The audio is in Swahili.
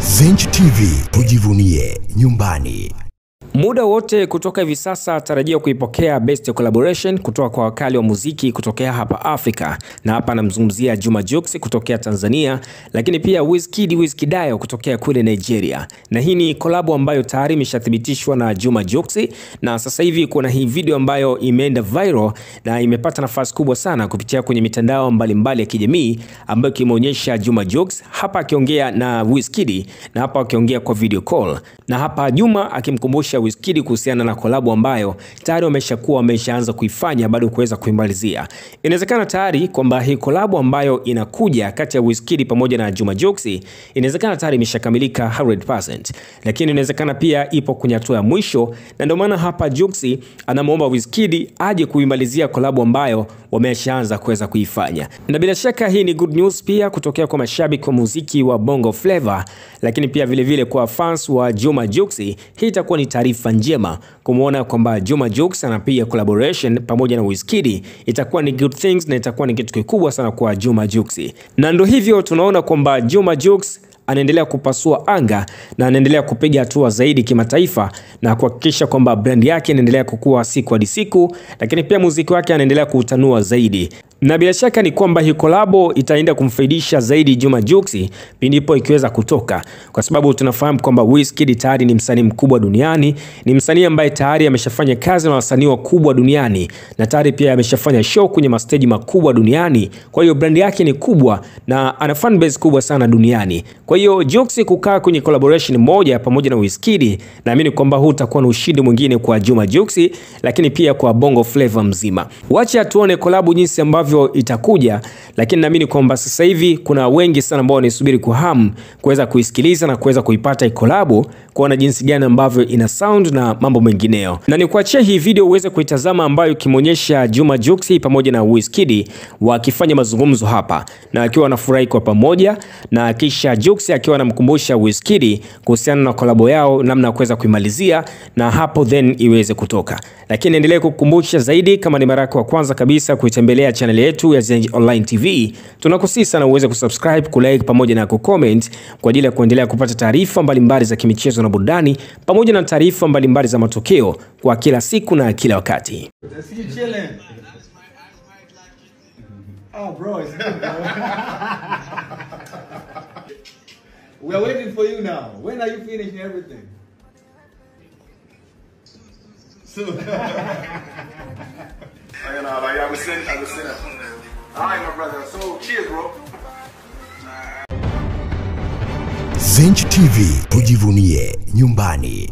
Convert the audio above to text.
Zenj TV, tujivunie nyumbani. Muda wote kutoka hivi sasa tarajia kuipokea best collaboration kutoka kwa wakali wa muziki kutokea hapa Afrika, na hapa namzungumzia Juma Jux kutokea Tanzania, lakini pia Wizkidayo kutokea kule Nigeria. Na hii ni collab ambayo tayari imeshathibitishwa na Juma Jux, na sasa hivi kuna hii video ambayo imeenda viral na imepata nafasi kubwa sana kupitia kwenye mitandao mbalimbali ya kijamii, ambayo kimeonyesha Juma Jux hapa akiongea na Wizkid, na hapa akiongea kwa video call, na hapa Juma akimkumbusha Wizkid kuhusiana na collab ambayo tayari wameshaanza kuifanya bado kuweza kuimalizia. Inawezekana tayari kwamba hii collab ambayo inakuja kati ya Wizkid pamoja na Juma Jux inawezekana tayari imeshakamilika 100%, lakini inawezekana pia ipo kwenye hatua ya mwisho, na ndio maana hapa Jux anamuomba Wizkid aje kuimalizia collab ambayo wameshaanza kuweza kuifanya. Na bila shaka hii ni good news pia kutokea kwa mashabiki wa muziki wa Bongo Flava, lakini pia vile kwa fans wa Juma Jux. Hii itakuwa ni taarifa njema kumuona kwamba Juma Jux anapiga collaboration pamoja na Wizkid. Itakuwa ni good things na itakuwa ni kitu kikubwa sana kwa Juma Jux. Na ndio hivyo tunaona kwamba Juma Jux anaendelea kupasua anga na anaendelea kupiga hatua zaidi kimataifa na kuhakikisha kwamba brand yake inaendelea kukua siku hadi siku, lakini pia muziki wake anaendelea kuutanua zaidi. Na bila shaka ni kwamba hii kolabo itaenda kumfaidisha zaidi Juma Jux pindipo ikiweza kutoka, kwa sababu tunafahamu kwamba Wizkid tayari ni msanii mkubwa duniani, ni msanii ambaye tayari ameshafanya kazi na wasanii wakubwa duniani, na tayari pia ameshafanya show kwenye mastage makubwa duniani. Kwa hiyo brand yake ni kubwa na ana fan base kubwa sana duniani. Kwa hiyo Jux kukaa kwenye collaboration moja pamoja na Wizkid, naamini kwamba huu utakuwa ni ushindi mwingine kwa Juma Jux, lakini pia kwa Bongo Flava mzima. Wacha tuone collab jinsi ambavyo itakuja, lakini naamini kwamba sasa hivi kuna wengi sana ambao wanasubiri kwa hamu kuweza kuisikiliza na kuweza kuipata collab, kuona jinsi gani ambavyo ina sound na mambo mengineo. Na nikuachie hii video uweze kuitazama, ambayo kimeonyesha Juma Jux pamoja na Wizkid wakifanya mazungumzo hapa na akiwa wanafurahi kwa pamoja, na kisha Jux akiwa anamkumbusha Wizkid kuhusiana na collab yao namna kuweza kuimalizia, na hapo then iweze kutoka. Lakini endelee kukukumbusha zaidi, kama ni mara yako ya kwanza kabisa kuitembelea channel yetu ya Zenj Online TV, tunakusii sana uweze kusubscribe, kulike pamoja na kucomment kwa ajili ya kuendelea kupata taarifa mbalimbali za kimichezo na burudani pamoja na taarifa mbalimbali za matokeo kwa kila siku na kila wakati. Oh bro, it's good, bro. We are waiting for you now. When are you finishing everything? Soon. I was sitting. All right, my brother. So, cheers, bro. Zenj TV, tujivunie nyumbani.